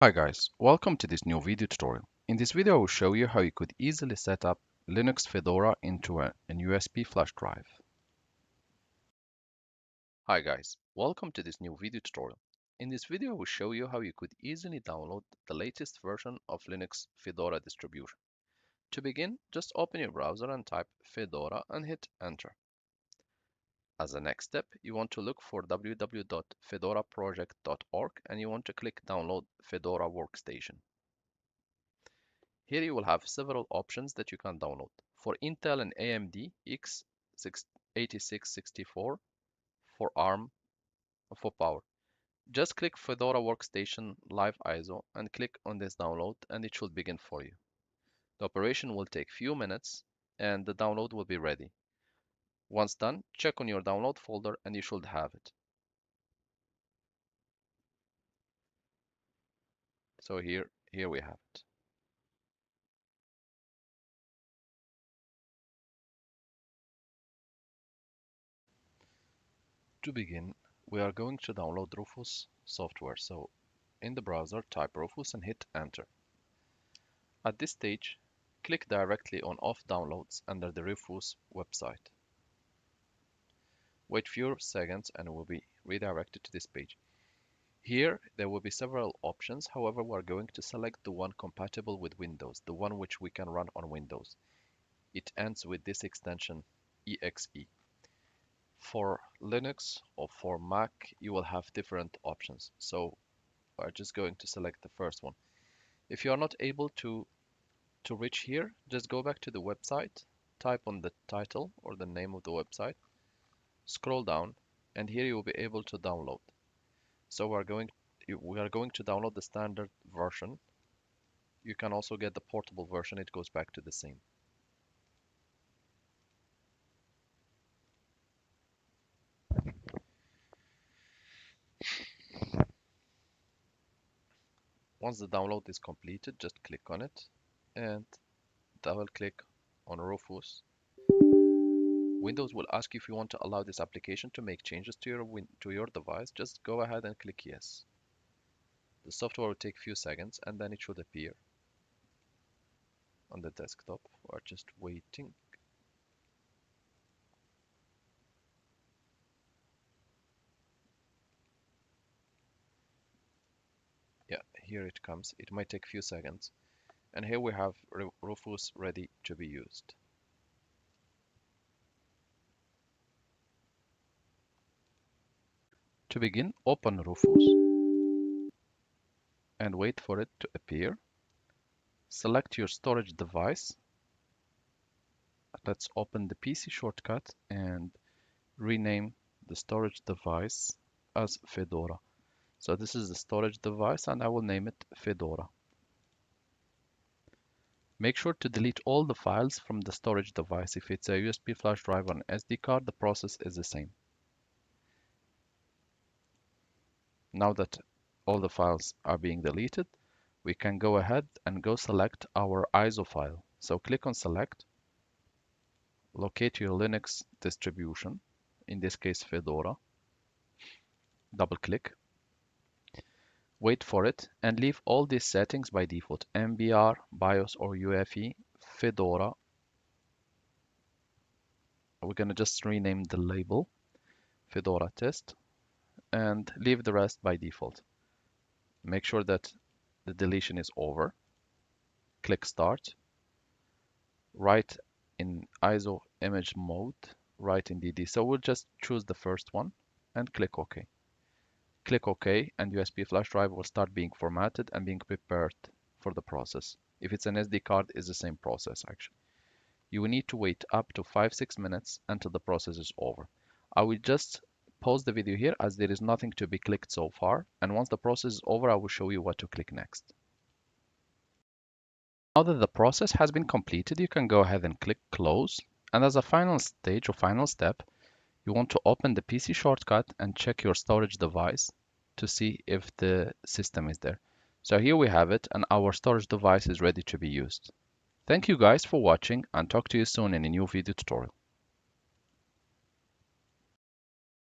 Hi guys, welcome to this new video tutorial. In this video I will show you how you could easily set up Linux Fedora into an USB flash drive. Hi guys, welcome to this new video tutorial. In this video I will show you how you could easily download the latest version of Linux Fedora distribution. To begin, just open your browser and type Fedora and hit enter. As a next step, you want to look for www.fedoraproject.org and you want to click download Fedora Workstation. Here you will have several options that you can download. For Intel and AMD x86-64, for ARM, for Power. Just click Fedora Workstation Live ISO and click on this download and it should begin for you. The operation will take few minutes and the download will be ready. Once done, check on your download folder and you should have it. So here we have it. To begin, we are going to download Rufus software. So in the browser, type Rufus and hit enter. At this stage, click directly on Off Downloads under the Rufus website. Wait few seconds and it will be redirected to this page. Here, there will be several options. However, we are going to select the one compatible with Windows, the one which we can run on Windows. It ends with this extension, exe. For Linux or for Mac, you will have different options. So we're just going to select the first one. If you are not able to reach here, just go back to the website, type on the title or the name of the website, scroll down, and here you will be able to download. So we are going to download the standard version. You can also get the portable version, it goes back to the same. Once the download is completed, just click on it and double click on Rufus. Windows will ask you if you want to allow this application to make changes to your device. Just go ahead and click yes. The software will take a few seconds and then it should appear on the desktop. We're just waiting. Yeah, here it comes. It might take a few seconds. And here we have Rufus ready to be used. To begin, open Rufus and wait for it to appear. Select your storage device. Let's open the PC shortcut and rename the storage device as Fedora. So this is the storage device and I will name it Fedora. Make sure to delete all the files from the storage device. If it's a USB flash drive or an SD card, the process is the same. Now that all the files are being deleted, we can go ahead and go select our ISO file. So click on select, locate your Linux distribution, in this case Fedora, double click, wait for it and leave all these settings by default, MBR, BIOS or UEFI, Fedora. We're going to just rename the label Fedora test and leave the rest by default. Make sure that the deletion is over. Click start. Write in ISO image mode, write in DD. So we'll just choose the first one and click OK. Click OK and USB flash drive will start being formatted and being prepared for the process. If it's an SD card, it's the same process actually. You will need to wait up to 5-6 minutes until the process is over. I will just pause the video here as there is nothing to be clicked so far, and once the process is over I will show you what to click next. Now that the process has been completed, you can go ahead and click close, and as a final stage or final step, you want to open the PC shortcut and check your storage device to see if the system is there. So here we have it and our storage device is ready to be used. Thank you guys for watching and talk to you soon in a new video tutorial.